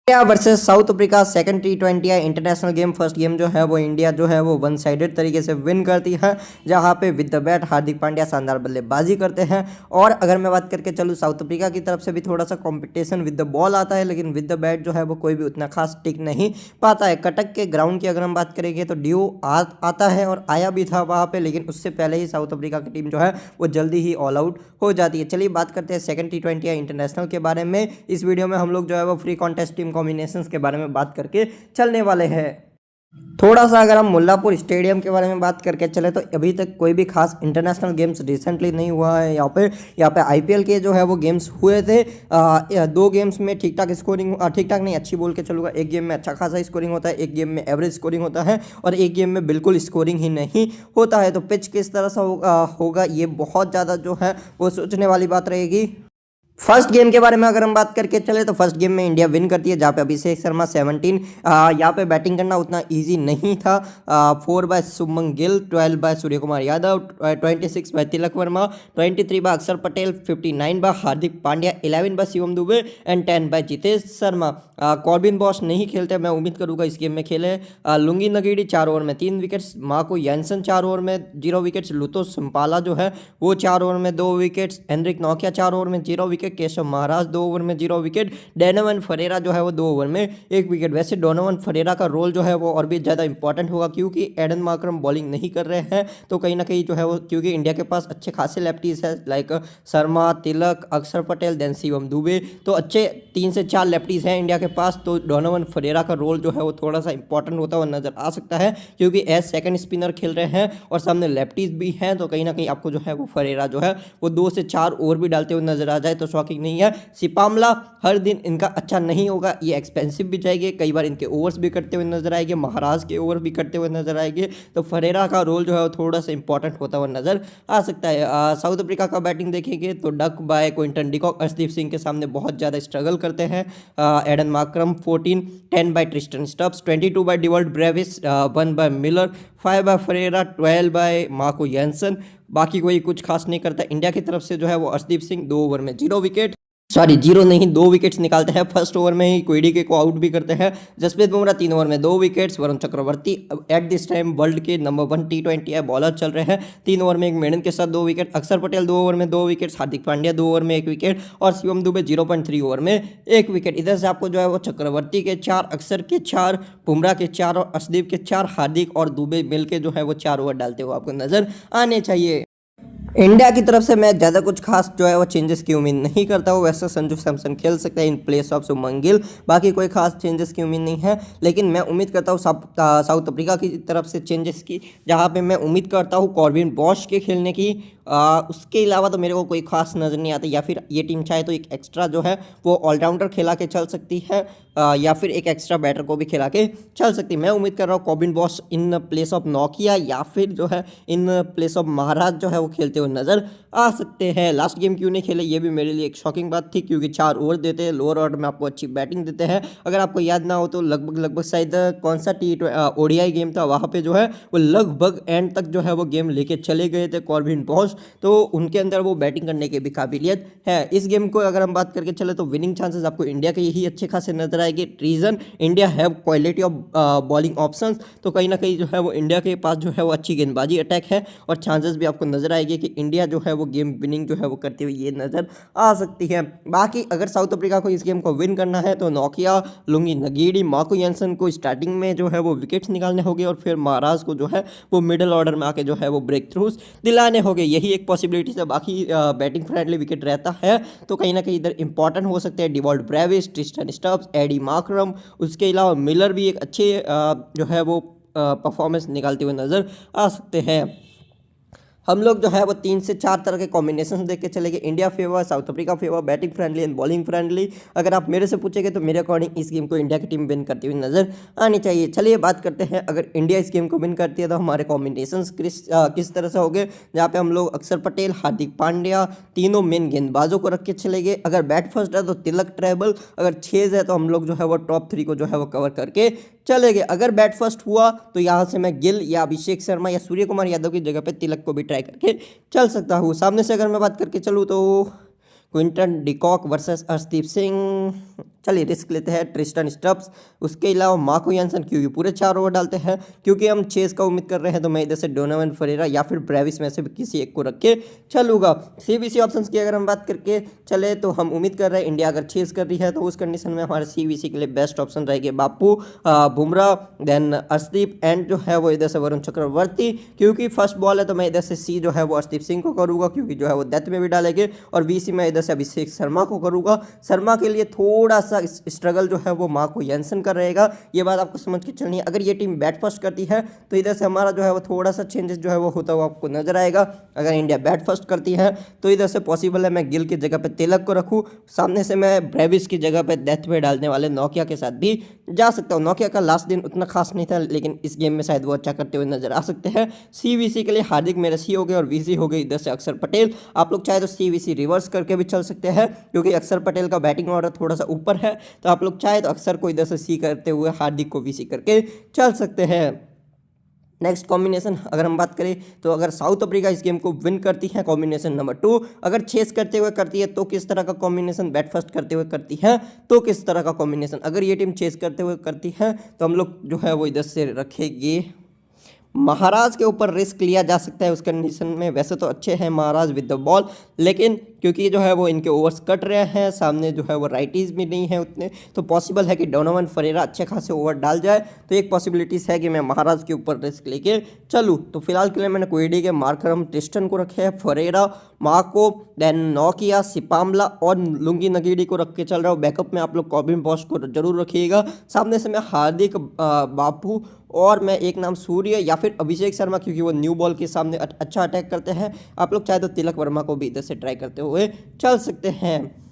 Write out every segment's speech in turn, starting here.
India versus south Africa second T20 international game. First game जो है वो India जो है वो वन साइडेड तरीके से विन करती है, जहां पे with the bat Hardik Pandya शानदार बल्लेबाजी करते हैं। और अगर मैं बात करके चलूँ साउथ अफ्रीका की तरफ से भी थोड़ा सा कंपटीशन विद द बॉल आता है, लेकिन विद द बैट जो है वो कोई भी उतना खास टिक नहीं पाता है। कटक के ग्राउंड की अगर हम बात करेंगे तो ड्यू आता है और आया भी था वहाँ पे, लेकिन उससे पहले ही साउथ अफ्रीका की टीम जो है वो जल्दी ही ऑल आउट हो जाती है। चलिए बात करते हैं सेकंड T20 इंटरनेशनल के बारे में। इस वीडियो में हम लोग जो है वो फ्री कॉन्टेस्ट टीम कॉम्बिनेशंस के बारे में बात करके चलने वाले हैं। थोड़ा सा अगर हम मुल्लापुर स्टेडियम के बारे में बात करके चले तो अभी तक कोई भी खास इंटरनेशनल गेम्स रिसेंटली नहीं हुआ है। यहाँ पे आईपीएल के जो है वो गेम्स हुए थे। दो गेम्स में ठीक ठाक स्कोरिंग, ठीक ठाक नहीं अच्छी बोल के चलूँगा, एक गेम में अच्छा खासा स्कोरिंग होता है, एक गेम में एवरेज स्कोरिंग होता है और एक गेम में बिल्कुल स्कोरिंग ही नहीं होता है। तो पिच किस तरह से होगा ये बहुत ज़्यादा जो है वो सोचने वाली बात रहेगी। फर्स्ट गेम के बारे में अगर हम बात करके चले तो फर्स्ट गेम में इंडिया विन करती है, जहाँ पे अभिषेक शर्मा 17। यहाँ पे बैटिंग करना उतना इजी नहीं था। 4 by Shubman Gill, 12 by Surya Kumar Yadav, 26 by Tilak Varma, 23 by Axar Patel, 59 by Hardik Pandya, 11 by Shivam Dube and 10 by Jitesh Sharma. Corbin Bosch नहीं खेलते, मैं उम्मीद करूँगा इस गेम में खेले। लुंगी नगीडी 4 ओवर में 3 विकेट्स, मार्को यानसन 4 ओवर में 0 विकेट्स, लुतो संपाला जो है वो 4 ओवर में 2 विकेट्स, हेनरिक नौकिया 4 ओवर में 0 विकेट, केशव महाराज 2 ओवर में 0 विकेट, डोनोवन फरेरा जो है वो 2 ओवर में 1 विकेट। वैसे डोनोवन फरेरा का रोल जो है वो और भी ज़्यादा इंपॉर्टेंट होगा, क्योंकि एडन मार्करम बॉलिंग नहीं कर रहे हैं, तो कहीं ना कहीं जो है वो क्योंकि इंडिया के पास अच्छे खासे लेफ्टीज है लाइक शर्मा, तिलक, अक्षर पटेल, देन शिवम दुबे, तो अच्छे 3 से 4 लेफ्टीज हैं इंडिया के पास। तो डोनोवन फरेरा का रोल जो है वो थोड़ा सा इंपॉर्टेंट होता हुआ नजर आ सकता है, क्योंकि एज सेकंड स्पिनर खेल रहे हैं और सामने लेफ्टीज भी हैं, तो कहीं ना कहीं आपको जो है वो फरेरा जो है वो 2 से 4 ओवर भी डालते हुए नजर आ जाए तो शॉकिंग नहीं है। सिपामला हर दिन इनका अच्छा नहीं होगा, ये एक्सपेंसिव भी जाएंगे, कई बार इनके ओवर्स भी करते हुए नजर आएंगे, महाराज के ओवर भी करते हुए नजर आएंगे, तो फरेरा का रोल जो है वो थोड़ा सा इंपॉर्टेंट होता हुआ नजर आ सकता है। साउथ अफ्रीका का बैटिंग देखेंगे तो duck by Quinton de Kock, Arshdeep Singh के सामने बहुत ज़्यादा स्ट्रगल करते हैं। Aiden Markram 14, 10 by Tristan Stubbs, 22 by Dewald Brevis, 1 by Miller, 5 by Ferreira, 12 by Marco Jansen. बाकी कोई कुछ खास नहीं करता इंडिया की तरफ से जो है वो अर्शदीप सिंह 2 ओवर में 0 विकेट, सॉरी 0 नहीं 2 विकेट्स निकालते हैं। फर्स्ट ओवर में ही कोहली के को आउट भी करते हैं। जसप्रीत बुमराह 3 ओवर में 2 wickets, Varun Chakravarthy at this time world के नंबर 1 T20 बॉलर चल रहे हैं, 3 ओवर में 1 मेडन के साथ 2 विकेट, अक्षर पटेल 2 ओवर में 2 विकेट्स, हार्दिक पांड्या 2 ओवर में 1 विकेट और शिवम दुबे 0.3 ओवर में 1 विकेट। इधर से आपको जो है वो चक्रवर्ती के 4, अक्षर के 4, बुमराह के 4 और अर्शदीप के 4, हार्दिक और दुबे मिल के जो है वो 4 ओवर डालते हुए आपको नजर आने चाहिए। इंडिया की तरफ से मैं ज़्यादा कुछ खास जो है वो चेंजेस की उम्मीद नहीं करता हूँ। वैसे संजू सैमसन खेल सकते हैं इन प्लेस ऑफ शुभमन गिल, बाकी कोई खास चेंजेस की उम्मीद नहीं है, लेकिन मैं उम्मीद करता हूँ साउथ अफ्रीका की तरफ से चेंजेस की, जहाँ पे मैं उम्मीद करता हूँ कॉर्बिन बॉश के खेलने की। उसके अलावा तो मेरे को कोई खास नज़र नहीं आता, या फिर ये टीम चाहे तो एक एक्स्ट्रा जो है वो ऑलराउंडर खेला के चल सकती है, या फिर एक एक्स्ट्रा बैटर को भी खिला के चल सकती है। मैं उम्मीद कर रहा हूँ Corbin Bosch in place of नौकिया या फिर जो है इन प्लेस ऑफ महाराज जो है वो खेलते हुए नज़र आ सकते हैं। लास्ट गेम क्यों नहीं खेले ये भी मेरे लिए एक शॉकिंग बात थी, क्योंकि 4 ओवर देते हैं, लोअर ऑर्डर में आपको अच्छी बैटिंग देते हैं। अगर आपको याद ना हो तो लगभग शायद कौन सा ODI गेम था, वहाँ पे जो है वो लगभग एंड तक जो है वो गेम लेके चले गए थे कॉर्बिन बॉश, तो उनके अंदर वो बैटिंग करने की भी काबिलियत है। इस गेम को अगर हम बात करके चले तो विनिंग चांसेस आपको इंडिया के यही अच्छे खासे नजर आएंगे। Reason India have quality of bowling options, तो कहीं ना कहीं जो है वो इंडिया के पास जो है वो अच्छी गेंदबाजी अटैक है और चांसेस भी आपको नजर आएंगे कि इंडिया जो है वो गेम विनिंग जो है वो करती हुई ये नजर आ सकती है। बाकी अगर साउथ अफ्रीका को इस गेम को विन करना है तो Nokia, lungi Ngidi, Marco Jansen को स्टार्टिंग में जो है वो विकेट्स निकालने होंगे और फिर महाराज को जो है वो मिडिल ऑर्डर में आके जो है वो ब्रेक थ्रूज दिलाने होंगे, यही एक पॉसिबिलिटी है। बाकी बैटिंग फ्रेंडली विकेट रहता है तो कहीं ना कहीं इधर इंपॉर्टेंट हो सकते हैं Dewald Brevis, Tristan Stubbs, Aiden Markram, उसके अलावा मिलर भी एक अच्छे जो है वो परफॉर्मेंस निकालते हुए नजर आ सकते हैं। हम लोग जो है वो 3 से 4 तरह के कॉम्बिनेशन देख के चलेंगे, India favour, south Africa favour, batting friendly and bowling friendly. अगर आप मेरे से पूछेंगे तो मेरे अकॉर्डिंग इस गेम को इंडिया की टीम विन करती हुई नजर आनी चाहिए। चलिए बात करते हैं, अगर इंडिया इस गेम को विन करती है तो हमारे कॉम्बिनेशन किस तरह से होंगे, जहाँ पे हम लोग अक्षर पटेल, हार्दिक पांड्या, तीनों मेन गेंदबाजों को रख के चलेंगे। अगर बैट फर्स्ट है तो तिलक ट्रेबल, अगर चेज है तो हम लोग जो है वो टॉप 3 को जो है वो कवर करके चलेंगे। अगर बैट फर्स्ट हुआ तो यहाँ से मैं गिल या अभिषेक शर्मा या सूर्य कुमार यादव की जगह पे तिलक को भी ट्राई करके चल सकता हूँ। सामने से अगर मैं बात करके चलूँ तो Quinton de Kock versus Arshdeep Singh, चलिए रिस्क लेते हैं ट्रिस्टन स्टब्स, उसके अलावा मार्को यानसन, क्योंकि पूरे 4 ओवर डालते हैं, क्योंकि हम चेस का उम्मीद कर रहे हैं तो मैं इधर से डोनोवन फरेरा या फिर ब्रेविस में से भी किसी एक को रख के चलूँगा। CBC ऑप्शंस की अगर हम बात करके चले तो हम उम्मीद कर रहे हैं इंडिया अगर चेस कर रही है तो उस कंडीशन में हमारे CBC के लिए बेस्ट ऑप्शन रहेंगे बापू, बुमराह, देन अर्शदीप एंड जो है वो इधर से वरुण चक्रवर्ती, क्योंकि फर्स्ट बॉल है तो मैं इधर से सी जो है वो अर्शदीप सिंह को करूँगा, क्योंकि जो है वो डेथ में भी डालेंगे, और VC में इधर से अभिषेक शर्मा को करूँगा। शर्मा के लिए थोड़ा सा स्ट्रगल जो है वो मार्को यानसन का रहेगा, ये बात आपको समझ के चलनी है। अगर ये टीम बैट फर्स्ट करती है तो इधर से हमारा जो है वो थोड़ा सा चेंजेस जो है वो होता हुआ आपको नजर आएगा। अगर इंडिया बैट फर्स्ट करती है तो इधर से पॉसिबल है मैं गिल की जगह पे तिलक को रखूँ, सामने से मैं ब्रेविस की जगह पे डेथ में डालने वाले नोकिया के साथ भी जा सकता हूँ। नोकिया का लास्ट दिन उतना खास नहीं था, लेकिन इस गेम में शायद वो अच्छा करते हुए नजर आ सकते हैं। CBC के लिए हार्दिक मेरे सी हो गए और VC हो गई इधर से अक्षर पटेल। आप लोग चाहे तो CBC रिवर्स करके भी चल सकते हैं, क्योंकि अक्षर पटेल का बैटिंग ऑर्डर थोड़ा सा ऊपर है, तो आप लोग चाहे तो अक्षर को इधर से सी करते हुए हार्दिक को VC करके चल सकते हैं। नेक्स्ट कॉम्बिनेशन अगर हम बात करें तो अगर साउथ अफ्रीका इस गेम को विन करती है, कॉम्बिनेशन नंबर 2, अगर चेस करते हुए करती है तो किस तरह का कॉम्बिनेशन, बैट फर्स्ट करते हुए करती है तो किस तरह का कॉम्बिनेशन। अगर ये टीम चेस करते हुए करती है तो हम लोग जो है वो इधर से रखेंगे महाराज के ऊपर रिस्क लिया जा सकता है उस कंडीशन में। वैसे तो अच्छे हैं महाराज विद द बॉल, लेकिन क्योंकि जो है वो इनके ओवर्स कट रहे हैं, सामने जो है वो राइटीज़ भी नहीं है उतने, तो पॉसिबल है कि डोनोवन फरेरा अच्छे खासे ओवर डाल जाए, तो एक पॉसिबिलिटीज़ है कि मैं महाराज के ऊपर रिस्क लेके चलूँ। तो फिलहाल के लिए मैंने क्वेडी के मार्करम ट्रिस्टन को रखे हैं, फरेरा, मार्को, देन नोकिया, सिपामला और लुंगी नगीडी को रख के चल रहा हूँ। बैकअप में आप लोग कॉबिन बॉस को जरूर रखिएगा। सामने से मैं हार्दिक, बापू और मैं एक नाम सूर्य या फिर अभिषेक शर्मा, क्योंकि वो न्यू बॉल के सामने अच्छा अटैक करते हैं। आप लोग चाहे तो तिलक वर्मा को भी इधर से ट्राई करते हुए चल सकते हैं।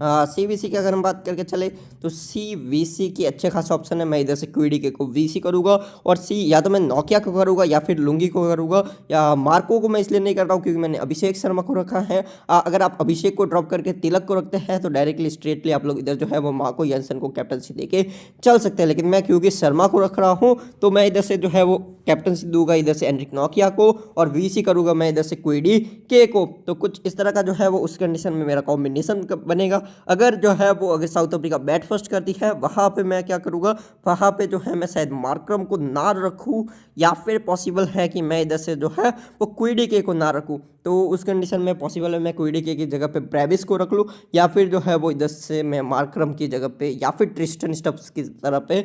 CBC की अगर हम बात करके चले तो CBC की अच्छे खासा ऑप्शन है। मैं इधर से क्वीडी के को VC करूँगा और या तो मैं नोकिया को करूँगा या फिर लुंगी को करूँगा, या मार्को को मैं इसलिए नहीं कर रहा हूँ क्योंकि मैंने अभिषेक शर्मा को रखा है। अगर आप अभिषेक को ड्रॉप करके तिलक को रखते हैं तो डायरेक्टली स्ट्रेटली आप लोग इधर जो है वो मार्को यानसन को कैप्टनसी देके चल सकते हैं, लेकिन मैं क्योंकि शर्मा को रख रहा हूँ तो मैं इधर से जो है वो कैप्टनसी दूंगा इधर से एंड्रिक नोकिया को, और VC करूँगा मैं इधर से क्वीडी के को। तो कुछ इस तरह का जो है वो उस कंडीशन में मेरा कॉम्बिनेशन बनेगा। अगर जो है वो अगर साउथ अफ्रीका बैट फर्स्ट करती है वहाँ पे मैं क्या करूँगा, वहाँ पे जो है मैं शायद मार्करम को ना रखूँ, या फिर पॉसिबल है कि मैं इधर से जो है वो क्वीडी के को ना रखूँ। तो उस कंडीशन में पॉसिबल है मैं क्वीडी के की जगह पे ब्रेविस को रख लूँ, या फिर जो है वो इधर से मैं मार्करम की जगह पे या फिर ट्रिस्टन स्टब्स की तरह पे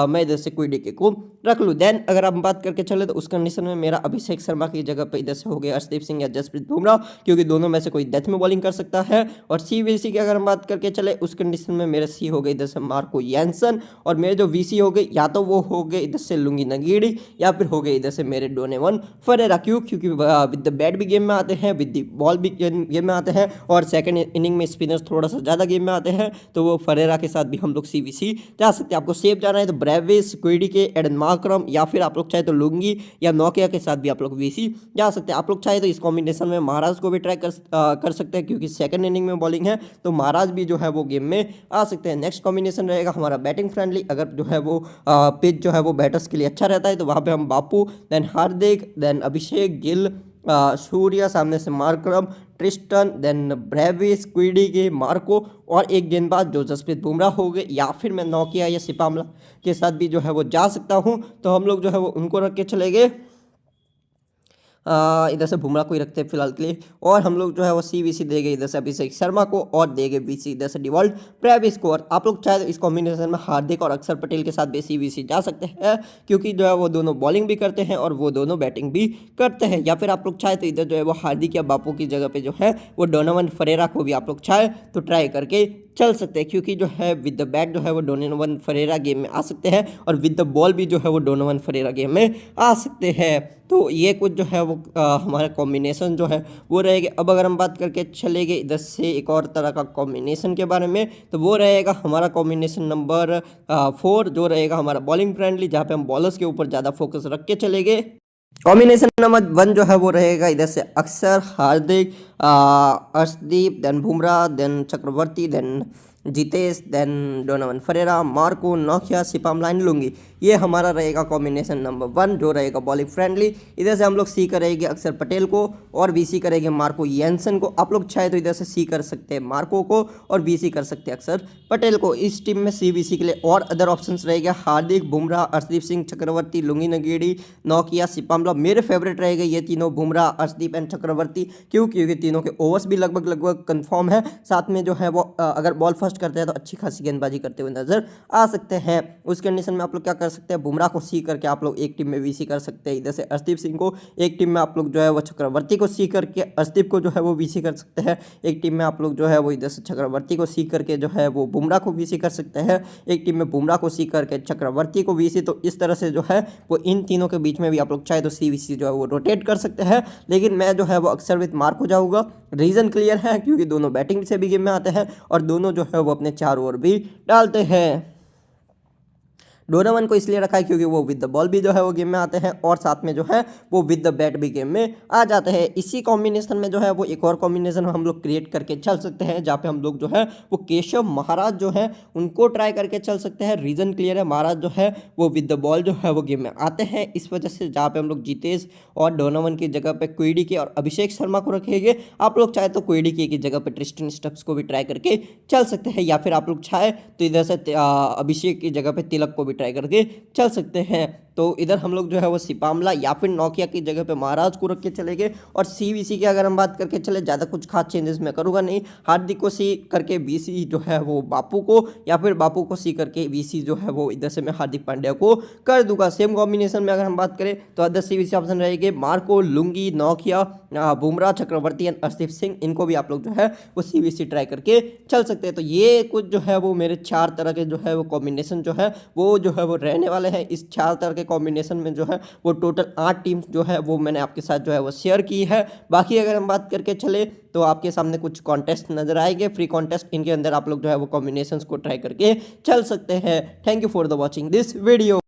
मैं इधर से क्वीडी के को रख लूँ। देन अगर हम बात करके चले तो उस कंडीशन में मेरा अभिषेक शर्मा की जगह पे इधर से हो गया अर्शदीप सिंह या जसप्रीत बुमराह, क्योंकि दोनों में से कोई डेथ में बॉलिंग कर सकता है। और CBC की अगर हम बात करके चले उस कंडीशन में मेरे C हो गए इधर से मार्को यानसन, और मेरे जो VC हो गए या तो वो हो गए इधर से लुंगी नगीडी या फिर हो गए इधर से मेरे डोनोवन फरेरा। क्योंकि विद द बैट भी गेम में आते हैं, विद द बॉल भी गेम में आते हैं, और सेकंड इनिंग में स्पिनर्स थोड़ा सा ज़्यादा गेम में आते हैं, तो वो फरेरा के साथ भी हम लोग CBC जा सकते हैं। आपको सेफ जाना है तो ब्रेविस, क्वीडी के, एडन मार्करम, या फिर आप लोग चाहे तो लुंगी या नोकिया के साथ भी आप लोग VC जा सकते हैं। आप लोग चाहे तो इस कॉम्बिनेशन में महाराज को भी ट्राई कर सकते हैं, क्योंकि सेकंड इनिंग में बॉलिंग है तो महाराज भी जो है वो गेम में आ सकते हैं। नेक्स्ट कॉम्बिनेशन रहेगा हमारा बैटिंग फ्रेंडली। अगर जो है वो पिच जो है वो बैटर्स के लिए अच्छा रहता है तो वहाँ पे हम बापू, देन हार्दिक, देन अभिषेक, गिल, सूर्या, सामने से मार्करम, ट्रिस्टन, देन ब्रेविस, क्वीडी के, मार्को और एक गेंदबाज जो जसप्रीत बुमराह हो गए, या फिर मैं नोकिया या सिपामला के साथ भी जो है वो जा सकता हूँ। तो हम लोग जो है वो उनको रख के चले गए। इधर से बुमराह को ही रखते हैं फिलहाल के लिए, और हम लोग जो है वो CBC देंगे इधर से अभिषेक शर्मा को, और देंगे VC इधर से डिवॉल्ट ब्रेविस को। और आप लोग चाहे तो इस कॉम्बिनेशन में हार्दिक और अक्षर पटेल के साथ भी CBC जा सकते हैं, क्योंकि जो है वो दोनों बॉलिंग भी करते हैं और वो दोनों बैटिंग भी करते हैं। या फिर आप लोग चाहे तो इधर जो है वो हार्दिक या बापू की जगह पे जो है वो डोनोवन फरेरा को भी आप लोग चाहे तो ट्राई करके चल सकते हैं, क्योंकि जो है विद द बैट जो है वो डोनोवन फरेरा गेम में आ सकते हैं, और विद द बॉल भी जो है वो डोनोवन फरेरा गेम में आ सकते हैं। तो ये कुछ जो है वो हमारा कॉम्बिनेशन जो है वो रहेगा। अब अगर हम बात करके चलेंगे इधर से एक और तरह का कॉम्बिनेशन के बारे में, तो वो रहेगा हमारा कॉम्बिनेशन नंबर 4, जो रहेगा हमारा बॉलिंग फ्रेंडली, जहाँ पे हम बॉलर्स के ऊपर ज़्यादा फोकस रख के चलेंगे। कॉम्बिनेशन नंबर 1 जो है वो रहेगा इधर से Axar, Hardik, Arshdeep, then Bumrah, then Chakravarthy, then Jitesh, then Donovan Ferreira, Marco, नोकिया, सिपामलाइन लुंगी, ये हमारा रहेगा कॉम्बिनेशन नंबर 1 जो रहेगा बॉलिंग फ्रेंडली। इधर से हम लोग सी करेंगे अक्षर पटेल को और वीसी करेंगे मार्को येंसन को। आप लोग चाहे तो इधर से सी कर सकते हैं मार्को को और वीसी कर सकते हैं अक्षर पटेल को। इस टीम में सी वीसी के लिए और अदर ऑप्शंस रहेगा हार्दिक, बुमराह, अर्शदीप सिंह, चक्रवर्ती, लुंगी नगेड़ी, नोकिया, सिपामला। मेरे फेवरेट रहेगा ये तीनों, बुमराह, अर्शदीप एंड चक्रवर्ती। क्योंकि तीनों के ओवर्स भी लगभग कंफर्म है। साथ में जो है वो अगर बॉल फर्स्ट करते हैं तो अच्छी खासी गेंदबाजी करते हुए नजर आ सकते हैं। उस कंडीशन में आप लोग क्या कर सकते हैं, बुमराह को सी करके आप लोग एक टीम में वीसी कर सकते हैं। इधर से अर्शदीप सिंह को एक टीम में आप लोग जो है वो चक्रवर्ती को सी करके अर्शदीप को जो है वो वीसी कर सकते हैं। एक टीम में आप लोग जो है वो इधर से चक्रवर्ती को सी करके जो है वो बुमराह को वीसी कर सकते हैं। एक टीम में बुमराह को सी करके चक्रवर्ती को वीसी। तो इस तरह से जो है वो इन तीनों के बीच में भी आप लोग चाहे तो सी वीसी जो है वो रोटेट कर सकते हैं। लेकिन मैं जो है वो अक्सर विद मार्को जाऊँगा। रीज़न क्लियर है, क्योंकि दोनों बैटिंग से भी गेम में आते हैं और दोनों जो है वो अपने 4 ओवर भी डालते हैं। डोनावन को इसलिए रखा है क्योंकि वो विद द बॉल भी जो है वो गेम में आते हैं और साथ में जो है वो विद द बैट भी गेम में आ जाते हैं। इसी कॉम्बिनेशन में जो है वो एक और कॉम्बिनेशन हम लोग क्रिएट करके चल सकते हैं, जहाँ पे हम लोग जो है वो केशव महाराज जो है उनको ट्राई करके चल सकते हैं। रीज़न क्लियर है, महाराज जो है वो विद द बॉल जो है वो गेम में आते हैं। इस वजह से जहाँ पे हम लोग जितेश और डोनावन की जगह पे क्विडी के और अभिषेक शर्मा को रखेंगे। आप लोग चाहे तो क्विडी की जगह पे ट्रिस्टन स्टब्स को भी ट्राई करके चल सकते हैं, या फिर आप लोग चाहे तो इधर से अभिषेक की जगह पे तिलक को भी ट्राई करके चल सकते हैं। तो इधर हम लोग जो है वो सिपामला या फिर नोकिया की जगह पे महाराज को रख के चलेंगे। और सीवीसी की अगर हम बात करके चले, ज़्यादा कुछ खास चेंजेस मैं करूँगा नहीं। हार्दिक को सी करके वीसी जो है वो बापू को, या फिर बापू को सी करके वीसी जो है वो इधर से मैं हार्दिक पांड्या को कर दूंगा। सेम कॉम्बिनेशन में अगर हम बात करें तो अदर सीवीसी ऑप्शन रहेंगे मार्को, लुंगी, नोकिया, बुमराह, चक्रवर्ती एंड अर्शदीप सिंह। इनको भी आप लोग जो है वो सीवीसी ट्राई करके चल सकते हैं। तो ये कुछ जो है वो मेरे 4 तरह के जो है वो कॉम्बिनेशन जो है वो रहने वाले हैं। इस 4 तरह के कॉम्बिनेशन में जो है वो टोटल 8 टीम जो है वो मैंने आपके साथ जो है वो शेयर की है। बाकी अगर हम बात करके चले तो आपके सामने कुछ कॉन्टेस्ट नजर आएंगे, फ्री कॉन्टेस्ट। इनके अंदर आप लोग जो है वो कॉम्बिनेशंस को ट्राई करके चल सकते हैं। Thank you for the watching this video.